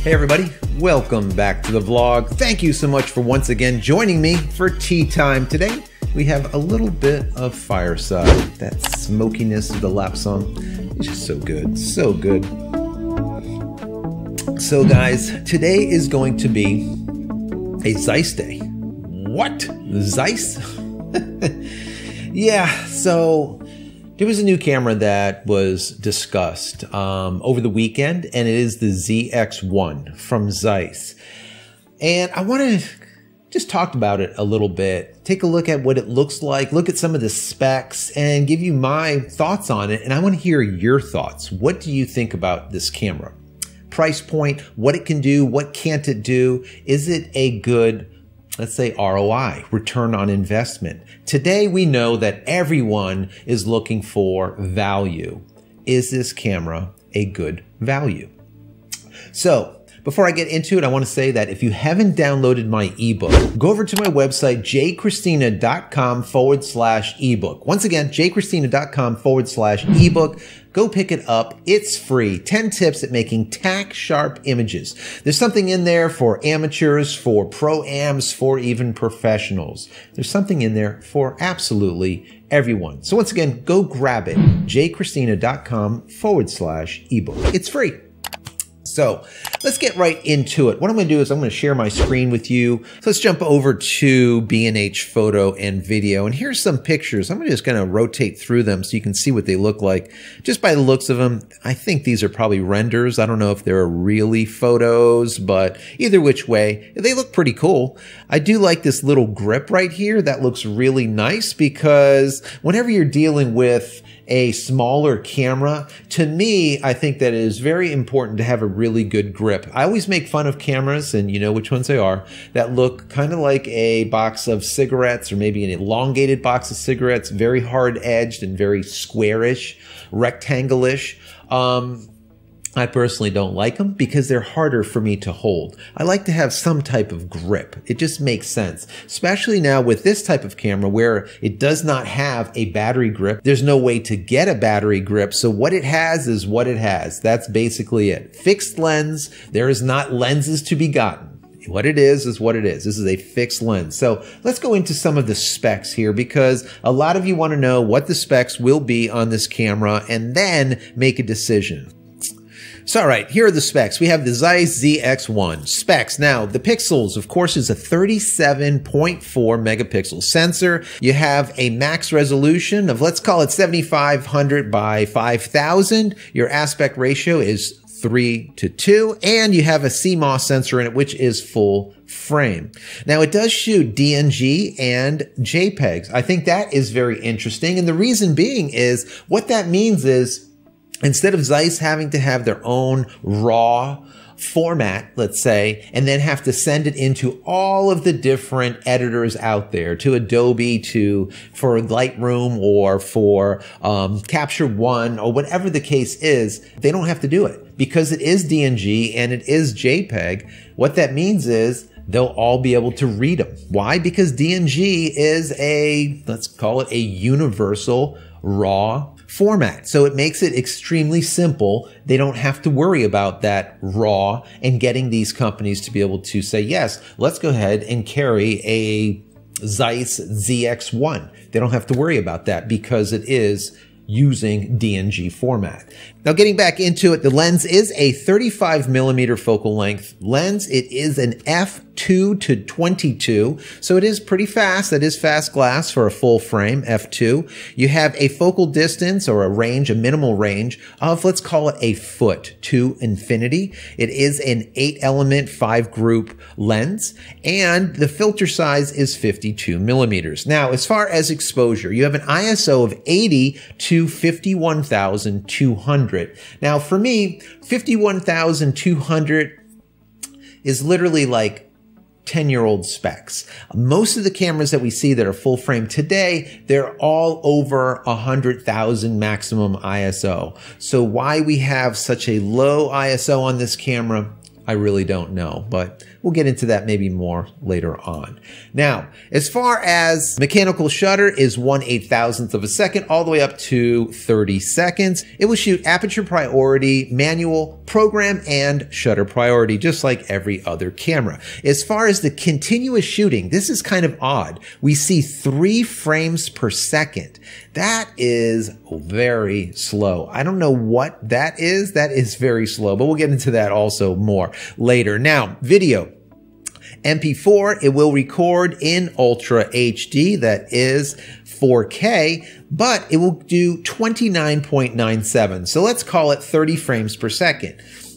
Hey everybody, welcome back to the vlog. Thank you so much for once again joining me for tea time. Today we have a little bit of fireside. That smokiness of the Lapsang is just so good, so good. So guys, today is going to be a Zeiss day. What? Zeiss? Yeah, so there was a new camera that was discussed over the weekend, and it is the ZX1 from Zeiss. And I want to just talk about it a little bit, take a look at what it looks like, look at some of the specs, and give you my thoughts on it. And I want to hear your thoughts. What do you think about this camera? Price point, what it can do, what can't it do? Is it a good, let's say, ROI, return on investment? Today, we know that everyone is looking for value. Is this camera a good value? So, before I get into it, I want to say that if you haven't downloaded my ebook, go over to my website, jchristina.com/ebook. Once again, jchristina.com/ebook. Go pick it up. It's free. 10 tips at making tack-sharp images. There's something in there for amateurs, for pro-ams, for even professionals. There's something in there for absolutely everyone. So once again, go grab it. jchristina.com/ebook. It's free. So let's get right into it. What I'm going to do is I'm going to share my screen with you. So let's jump over to B&H Photo and Video. And here's some pictures. I'm just going to rotate through them so you can see what they look like. Just by the looks of them, I think these are probably renders. I don't know if they're really photos, but either which way, they look pretty cool. I do like this little grip right here. That looks really nice because whenever you're dealing with a smaller camera, to me, I think that it is very important to have a really good grip. I always make fun of cameras, and you know which ones they are, that look kind of like a box of cigarettes or maybe an elongated box of cigarettes, very hard-edged and very squarish, rectangle-ish. I personally don't like them because they're harder for me to hold. I like to have some type of grip. It just makes sense, especially now with this type of camera where it does not have a battery grip. There's no way to get a battery grip. So what it has is what it has. That's basically it. Fixed lens. There is not lenses to be gotten. What it is what it is. This is a fixed lens. So let's go into some of the specs here because a lot of you want to know what the specs will be on this camera and then make a decision. So, all right, here are the specs. We have the Zeiss ZX1 specs. Now, the pixels, of course, is a 37.4 megapixel sensor. You have a max resolution of, let's call it 7500 by 5000. Your aspect ratio is 3:2, and you have a CMOS sensor in it, which is full frame. Now, it does shoot DNG and JPEGs. I think that is very interesting, and the reason being is what that means is instead of Zeiss having to have their own raw format, let's say, and then have to send it into all of the different editors out there, to Adobe, for Lightroom, or for Capture One, or whatever the case is, they don't have to do it because it is DNG and it is JPEG. What that means is they'll all be able to read them. Why? Because DNG is a, let's call it a universal raw format. So it makes it extremely simple. They don't have to worry about that raw and getting these companies to be able to say, yes, let's go ahead and carry a Zeiss ZX1. They don't have to worry about that because it is using DNG format. Now, getting back into it, the lens is a 35 millimeter focal length lens. It is an f2:22, so it is pretty fast. That is fast glass for a full frame, f2. You have a focal distance or a range, a minimal range of, let's call it a foot to infinity. It is an 8-element, 5-group lens, and the filter size is 52 millimeters. Now, as far as exposure, you have an ISO of 80 to 51,200. Now, for me, 51,200 is literally like 10-year-old specs. Most of the cameras that we see that are full frame today, they're all over 100,000 maximum ISO. So why we have such a low ISO on this camera, I really don't know, but we'll get into that maybe more later on. Now, as far as mechanical shutter is 1/8,000th of a second all the way up to 30 seconds. It will shoot aperture priority, manual, program, and shutter priority, just like every other camera. As far as the continuous shooting, this is kind of odd. We see 3 frames per second. That is very slow. I don't know what that is. That is very slow, but we'll get into that also more later. Now, video. MP4, it will record in Ultra HD, that is 4K, but it will do 29.97. So let's call it 30 frames per second.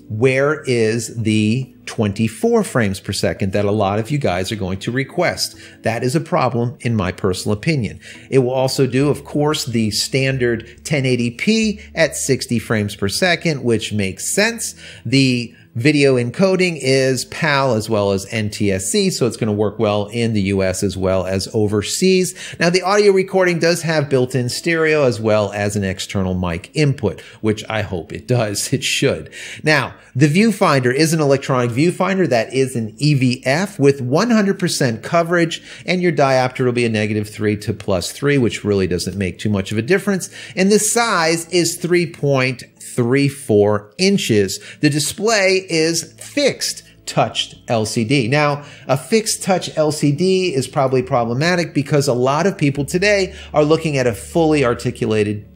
Where is the 24 frames per second that a lot of you guys are going to request? That is a problem in my personal opinion. It will also do, of course, the standard 1080p at 60 frames per second, which makes sense. The video encoding is PAL as well as NTSC, so it's going to work well in the US as well as overseas. Now, the audio recording does have built-in stereo as well as an external mic input, which I hope it does. It should. Now, the viewfinder is an electronic viewfinder that is an EVF with 100% coverage, and your diopter will be a -3 to +3, which really doesn't make too much of a difference. And the size is 3.34 inches. The display is fixed touched LCD. Now, a fixed touch LCD is probably problematic because a lot of people today are looking at a fully articulated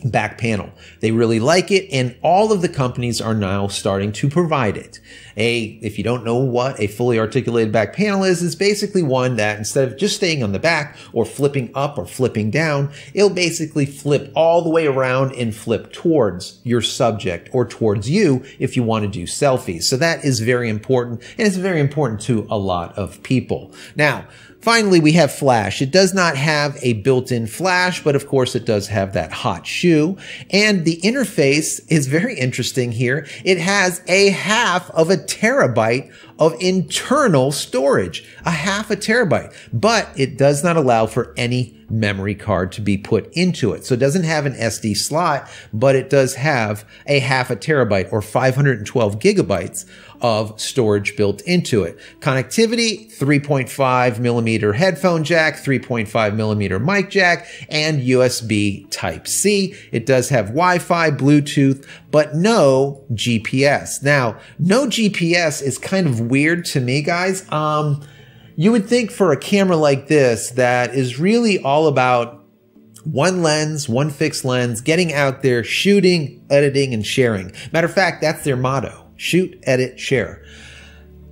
back panel. They really like it, and all of the companies are now starting to provide it. If you don't know what a fully articulated back panel is, it's basically one that instead of just staying on the back or flipping up or flipping down, it'll basically flip all the way around and flip towards your subject or towards you if you want to do selfies. So that is very important, and it's very important to a lot of people. Now, finally, we have flash. It does not have a built-in flash, but of course it does have that hot shoe. And the interface is very interesting here. It has a 1/2 terabyte of internal storage, 1/2 terabyte, but it does not allow for any memory card to be put into it. So it doesn't have an SD slot, but it does have a 1/2 terabyte or 512 gigabytes of storage built into it. Connectivity, 3.5 millimeter headphone jack, 3.5 millimeter mic jack, and USB Type-C. It does have Wi-Fi, Bluetooth, but no GPS. Now, no GPS is kind of weird to me, guys. You would think for a camera like this that is really all about one lens, one fixed lens, getting out there, shooting, editing, and sharing. Matter of fact, that's their motto. Shoot, edit, share.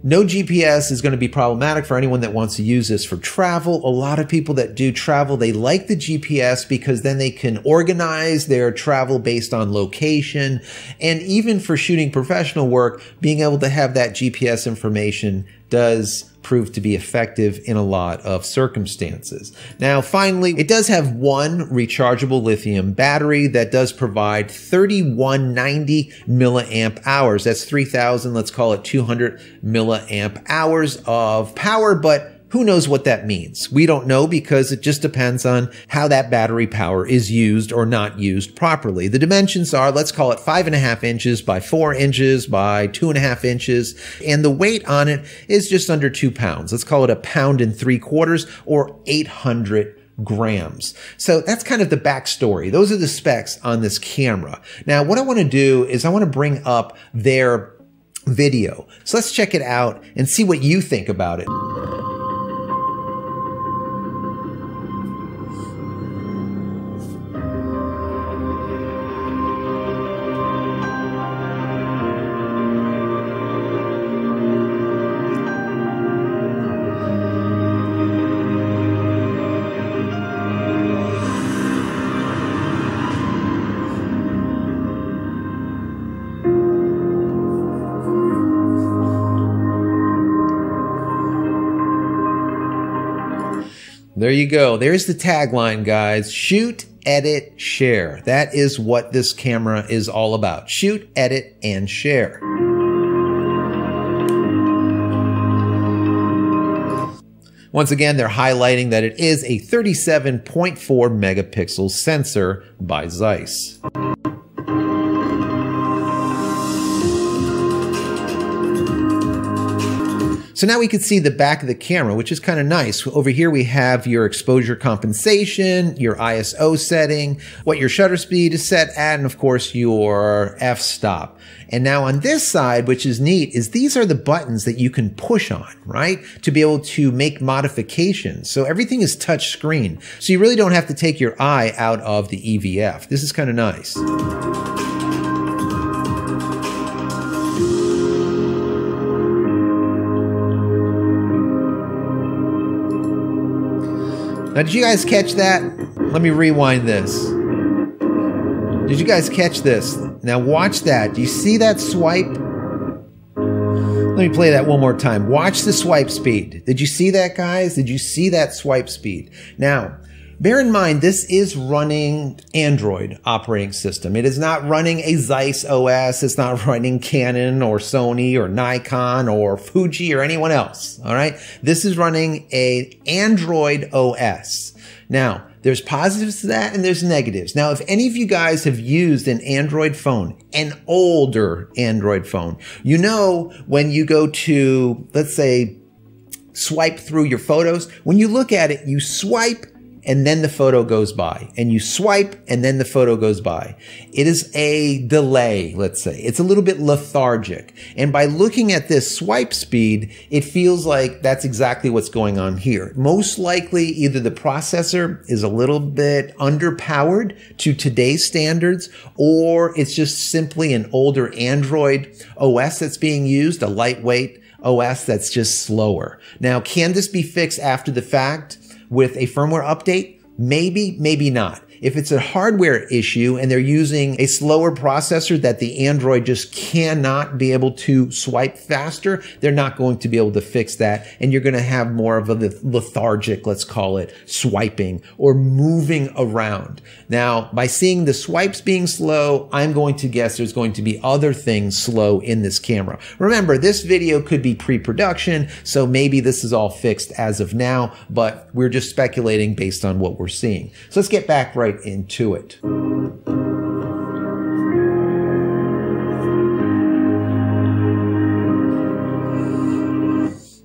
No GPS is going to be problematic for anyone that wants to use this for travel. A lot of people that do travel, they like the GPS because then they can organize their travel based on location. And even for shooting professional work, being able to have that GPS information does prove to be effective in a lot of circumstances. Now, finally, it does have one rechargeable lithium battery that does provide 3190 milliamp hours. That's 3,000, let's call it 200 milliamp hours of power, but who knows what that means? We don't know because it just depends on how that battery power is used or not used properly. The dimensions are, let's call it 5.5 inches by 4 inches by 2.5 inches. And the weight on it is just under 2 pounds. Let's call it 1.75 pounds or 800 grams. So that's kind of the backstory. Those are the specs on this camera. Now, what I want to do is I want to bring up their video. So let's check it out and see what you think about it. There you go. There's the tagline, guys. Shoot, edit, share. That is what this camera is all about. Shoot, edit, and share. Once again, they're highlighting that it is a 37.4 megapixel sensor by Zeiss. So now we can see the back of the camera, which is kind of nice. Over here, we have your exposure compensation, your ISO setting, what your shutter speed is set at, and of course, your f-stop. And now on this side, which is neat, is these are the buttons that you can push on, right? To be able to make modifications. So everything is touch screen. So you really don't have to take your eye out of the EVF. This is kind of nice. Now, did you guys catch that? Let me rewind this. Did you guys catch this? Now watch that. Do you see that swipe? Let me play that one more time. Watch the swipe speed. Did you see that, guys? Did you see that swipe speed? Now, bear in mind, this is running Android operating system. It is not running a Zeiss OS. It's not running Canon or Sony or Nikon or Fuji or anyone else. All right. This is running a Android OS. Now, there's positives to that and there's negatives. Now, if any of you guys have used an Android phone, an older Android phone, you know when you go to, let's say, swipe through your photos, when you look at it, you swipe and then the photo goes by, and you swipe and then the photo goes by. It is a delay, let's say. It's a little bit lethargic. And by looking at this swipe speed, it feels like that's exactly what's going on here. Most likely, either the processor is a little bit underpowered to today's standards, or it's just simply an older Android OS that's being used, a lightweight OS that's just slower. Now, can this be fixed after the fact with a firmware update? Maybe, maybe not. If it's a hardware issue and they're using a slower processor that the Android just cannot be able to swipe faster, they're not going to be able to fix that. And you're going to have more of a lethargic, let's call it, swiping or moving around. Now, by seeing the swipes being slow, I'm going to guess there's going to be other things slow in this camera. Remember, this video could be pre-production, so maybe this is all fixed as of now, but we're just speculating based on what we're seeing. So let's get back right into it.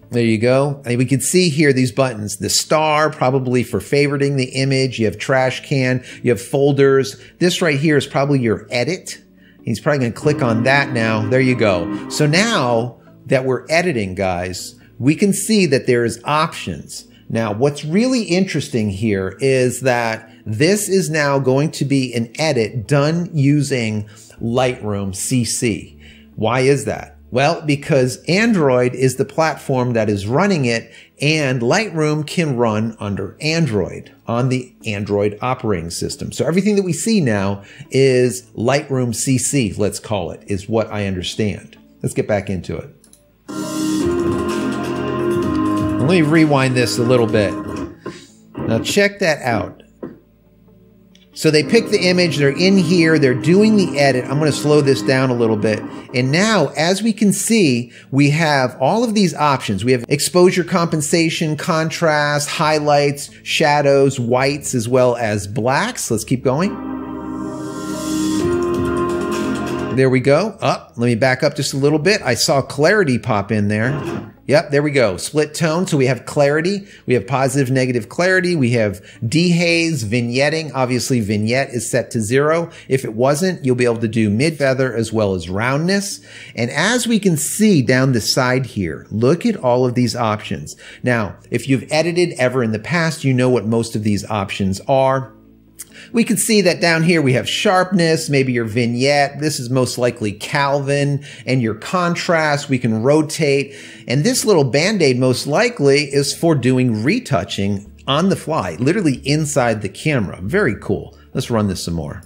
There you go. And we can see here these buttons. The star, probably for favoriting the image. You have trash can. You have folders. This right here is probably your edit. He's probably going to click on that now. There you go. So now that we're editing, guys, we can see that there is options. Now, what's really interesting here is that this is now going to be an edit done using Lightroom CC. Why is that? Well, because Android is the platform that is running it, and Lightroom can run under Android on the Android operating system. So everything that we see now is Lightroom CC, let's call it, is what I understand. Let's get back into it. Let me rewind this a little bit. Now check that out. So they pick the image, they're in here, they're doing the edit. I'm going to slow this down a little bit. And now, as we can see, we have all of these options. We have exposure compensation, contrast, highlights, shadows, whites, as well as blacks. Let's keep going. There we go. Let me back up just a little bit. I saw clarity pop in there. Yep, there we go. Split tone. So we have clarity. We have positive, negative clarity. We have dehaze, vignetting. Obviously, vignette is set to 0. If it wasn't, you'll be able to do mid-feather as well as roundness. And as we can see down the side here, look at all of these options. Now, if you've edited ever in the past, you know what most of these options are. We can see that down here we have sharpness, maybe your vignette. This is most likely Kelvin, and your contrast. We can rotate. And this little Band-Aid most likely is for doing retouching on the fly, literally inside the camera. Very cool. Let's run this some more.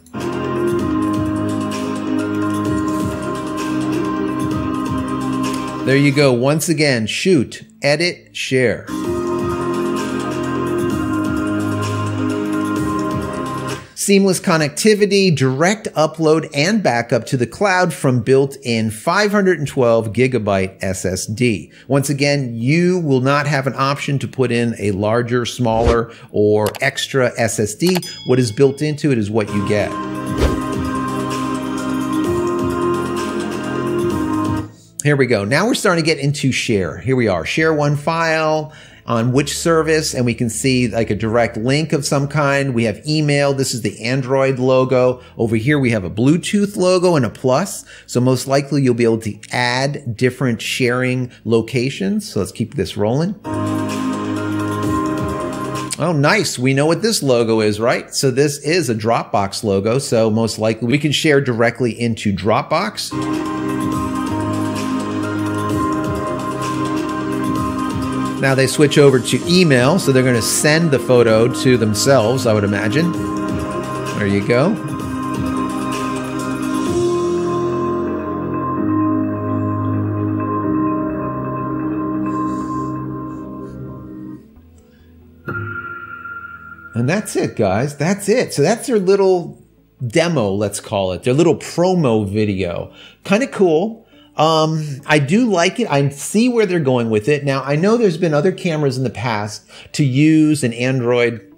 There you go. Once again, shoot, edit, share. Seamless connectivity, direct upload and backup to the cloud from built-in 512 gigabyte SSD. Once again, you will not have an option to put in a larger, smaller, or extra SSD. What is built into it is what you get. Here we go. Now we're starting to get into share. Here we are. Share one file on which service, and we can see like a direct link of some kind. We have email. This is the Android logo. Over here we have a Bluetooth logo and a plus. So most likely you'll be able to add different sharing locations. So let's keep this rolling. Oh, nice. We know what this logo is, right? So this is a Dropbox logo. So most likely we can share directly into Dropbox. Now they switch over to email, so they're going to send the photo to themselves, I would imagine. There you go. And that's it, guys. That's it. So that's their little demo, let's call it. Their little promo video. Kind of cool. I do like it. I see where they're going with it. Now, I know there's been other cameras in the past to use an Android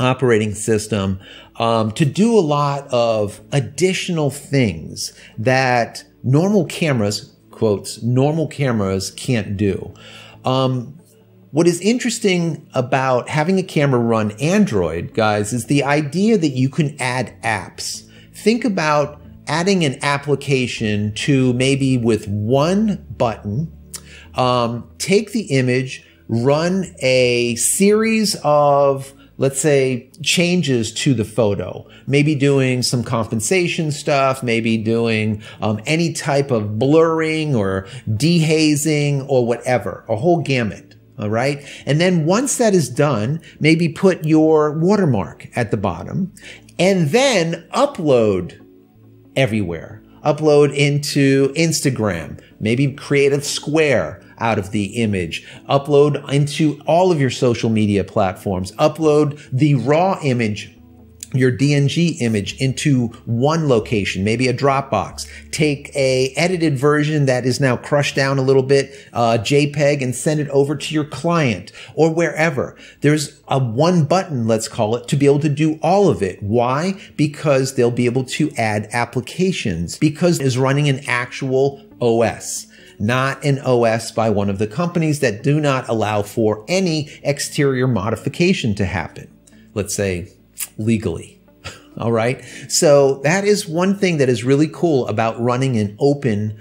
operating system to do a lot of additional things that normal cameras, quotes, normal cameras can't do. What is interesting about having a camera run Android, guys, is the idea that you can add apps. Think about adding an application to maybe with one button, take the image, run a series of, let's say, changes to the photo, maybe doing some compensation stuff, maybe doing any type of blurring or dehazing or whatever, a whole gamut. All right. And then once that is done, maybe put your watermark at the bottom and then upload everywhere. Upload into Instagram, maybe create a square out of the image, upload into all of your social media platforms, upload the raw image, your DNG image into one location, maybe a Dropbox. Take a edited version that is now crushed down a little bit, JPEG, and send it over to your client or wherever. There's a one button, let's call it, to be able to do all of it. Why? Because they'll be able to add applications because it's running an actual OS. Not an OS by one of the companies that do not allow for any exterior modification to happen. Let's say legally. All right. So that is one thing that is really cool about running an open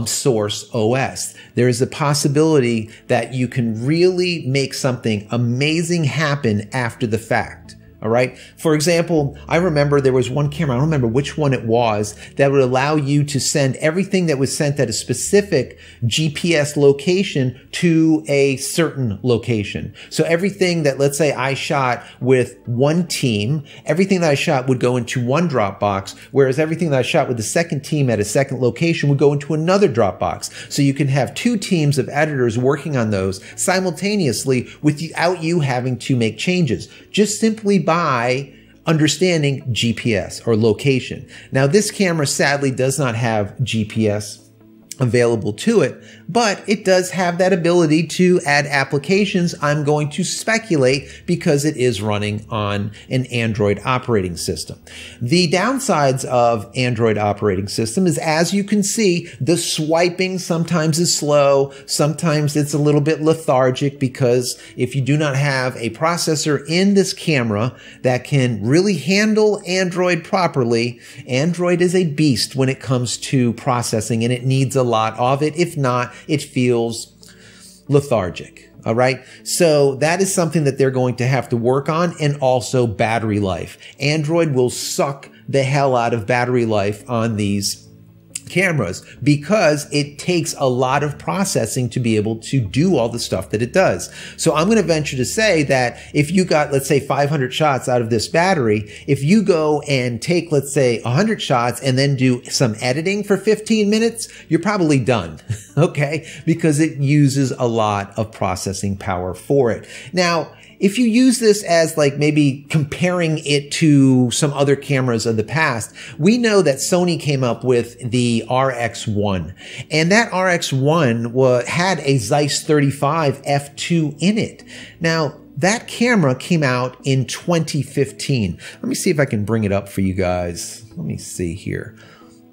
source OS. There is a possibility that you can really make something amazing happen after the fact. All right. For example, I remember there was one camera, I don't remember which one it was, that would allow you to send everything that was sent at a specific GPS location to a certain location. So everything that, let's say I shot with one team, everything that I shot would go into one Dropbox, whereas everything that I shot with the second team at a second location would go into another Dropbox. So you can have two teams of editors working on those simultaneously without you having to make changes, just simply by understanding GPS or location. Now, this camera sadly does not have GPS available to it, but it does have that ability to add applications. I'm going to speculate because it is running on an Android operating system. The downsides of Android operating system is, as you can see, the swiping sometimes is slow. Sometimes it's a little bit lethargic because if you do not have a processor in this camera that can really handle Android properly, Android is a beast when it comes to processing and it needs a lot of it. If not, it feels lethargic. All right. So that is something that they're going to have to work on, and also battery life. Android will suck the hell out of battery life on these cameras because it takes a lot of processing to be able to do all the stuff that it does. So I'm going to venture to say that if you got, let's say, 500 shots out of this battery, if you go and take, let's say, 100 shots and then do some editing for 15 minutes, you're probably done. Okay. Because it uses a lot of processing power for it. Now, if you use this as like maybe comparing it to some other cameras of the past, we know that Sony came up with the RX1, and that RX1 had a Zeiss 35 f2 in it. Now, that camera came out in 2015. Let me see if I can bring it up for you guys. Let me see here.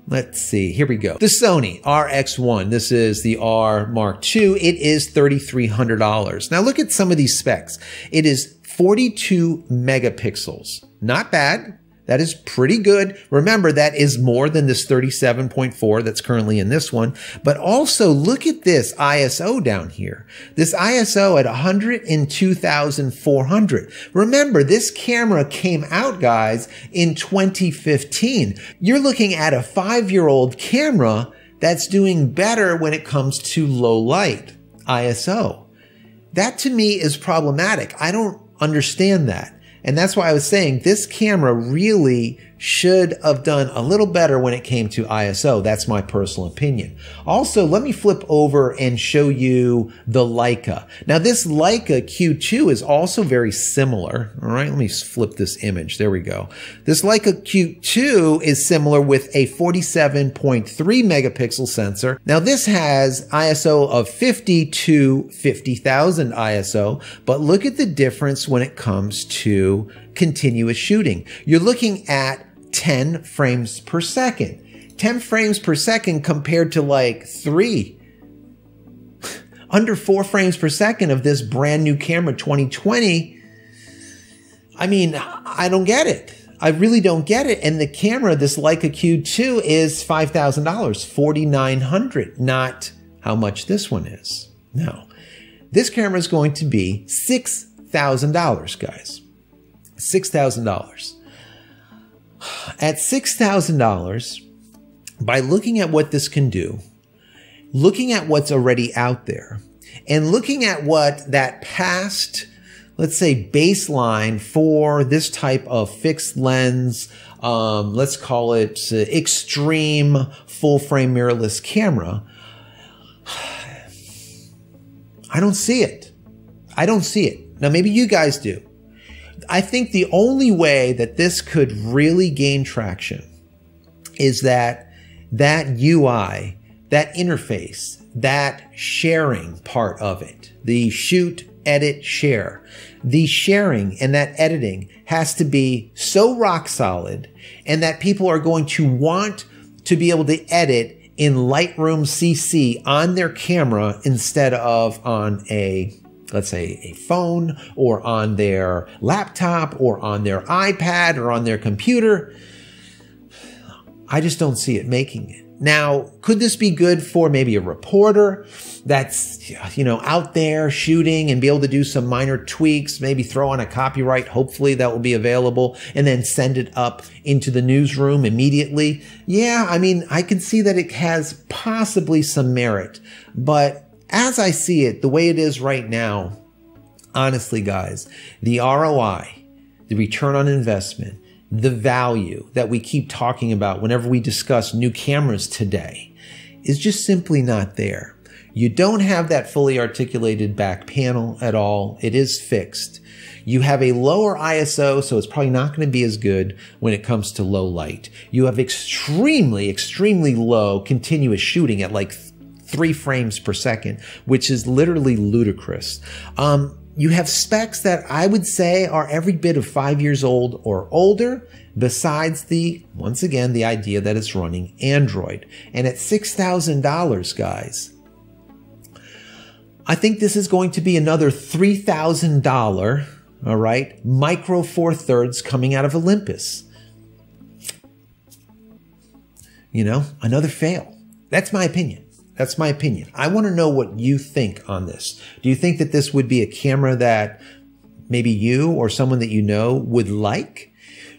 Let's see, here we go. The Sony RX1, this is the R Mark II. It is $3,300. Now look at some of these specs. It is 42 megapixels. Not bad. That is pretty good. Remember, that is more than this 37.4 that's currently in this one. But also look at this ISO down here. This ISO at 102,400. Remember, this camera came out, guys, in 2015. You're looking at a 5-year-old camera that's doing better when it comes to low light ISO. That to me is problematic. I don't understand that. And that's why I was saying this camera really should have done a little better when it came to ISO. That's my personal opinion. Also, let me flip over and show you the Leica. Now, this Leica Q2 is also very similar. All right, let me flip this image. There we go. This Leica Q2 is similar with a 47.3 megapixel sensor. Now, this has ISO of 50 to 50,000 ISO, but look at the difference when it comes to continuous shooting. You're looking at 10 frames per second. 10 frames per second compared to like 3. Under 4 frames per second of this brand new camera 2020. I mean, I don't get it. I really don't get it. And the camera, this Leica Q2, is $5,000, $4,900, not how much this one is. No, this camera is going to be $6,000, guys. $6,000. At $6,000, by looking at what this can do, looking at what's already out there, and looking at what that past, let's say, baseline for this type of fixed lens, let's call it extreme full frame mirrorless camera, I don't see it. I don't see it. Now, maybe you guys do. I think the only way that this could really gain traction is that UI, that interface, that sharing part of it, the shoot, edit, share, the sharing and that editing has to be so rock solid, and that people are going to want to be able to edit in Lightroom CC on their camera instead of on a, let's say, a phone or on their laptop or on their iPad or on their computer. I just don't see it making it. Now, could this be good for maybe a reporter that's, you know, out there shooting and be able to do some minor tweaks, maybe throw on a copyright, hopefully that will be available, and then send it up into the newsroom immediately? Yeah, I mean, I can see that it has possibly some merit, but as I see it, the way it is right now, honestly, guys, the ROI, the return on investment, the value that we keep talking about whenever we discuss new cameras today is just simply not there. You don't have that fully articulated back panel at all. It is fixed. You have a lower ISO, so it's probably not going to be as good when it comes to low light. You have extremely, extremely low continuous shooting at like 3 frames per second, which is literally ludicrous. You have specs that I would say are every bit of 5 years old or older, besides the, once again, the idea that it's running Android. And at $6,000, guys, I think this is going to be another $3,000, all right, Micro Four Thirds coming out of Olympus. You know, another fail. That's my opinion. That's my opinion. I want to know what you think on this. Do you think that this would be a camera that maybe you or someone that you know would like?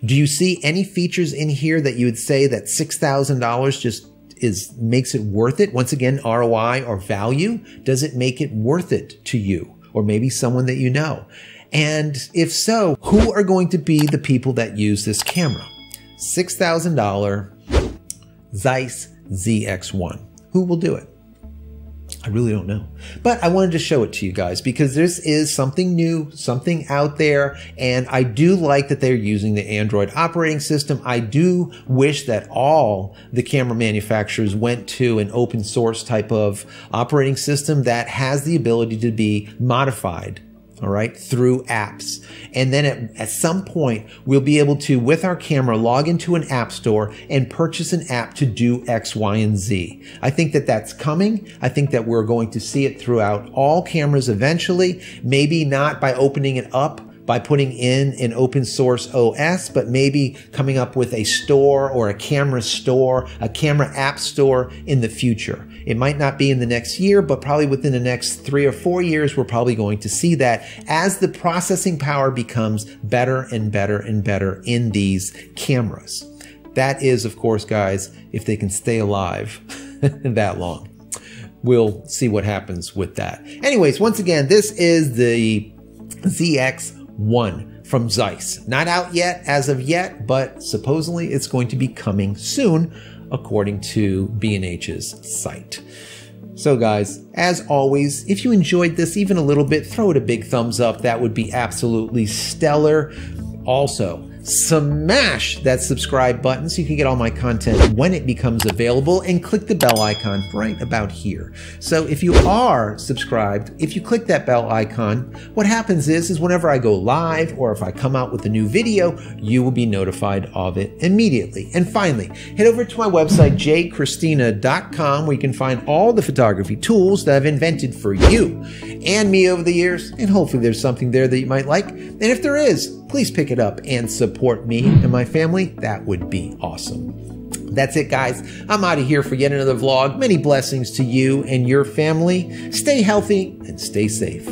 Do you see any features in here that you would say that $6,000 just makes it worth it? Once again, ROI or value. Does it make it worth it to you or maybe someone that you know? And if so, who are going to be the people that use this camera? $6,000 Zeiss ZX1. Who will do it? I really don't know. But I wanted to show it to you guys because this is something new, something out there, and I do like that they're using the Android operating system. I do wish that all the camera manufacturers went to an open source type of operating system that has the ability to be modified, all right, through apps. And then at some point, we'll be able to, with our camera, log into an app store and purchase an app to do X, Y, and Z. I think that that's coming. I think that we're going to see it throughout all cameras eventually, maybe not by opening it up, by putting in an open source OS, but maybe coming up with a store or a camera app store in the future. It might not be in the next year, but probably within the next 3 or 4 years, we're probably going to see that as the processing power becomes better and better and better in these cameras. That is, of course, guys, if they can stay alive that long. We'll see what happens with that. Anyways, once again, this is the ZX1 from Zeiss. Not out yet as of yet, but supposedly it's going to be coming soon, according to B&H's site. So guys, as always, if you enjoyed this even a little bit, throw it a big thumbs up. That would be absolutely stellar. Also, smash that subscribe button so you can get all my content when it becomes available, and click the bell icon right about here. So if you are subscribed, if you click that bell icon, what happens is whenever I go live or if I come out with a new video, you will be notified of it immediately. And finally, head over to my website, jcristina.com, where you can find all the photography tools that I've invented for you and me over the years, and hopefully there's something there that you might like. And if there is, please pick it up and support me and my family. That would be awesome. That's it, guys. I'm out of here for yet another vlog. Many blessings to you and your family. Stay healthy and stay safe.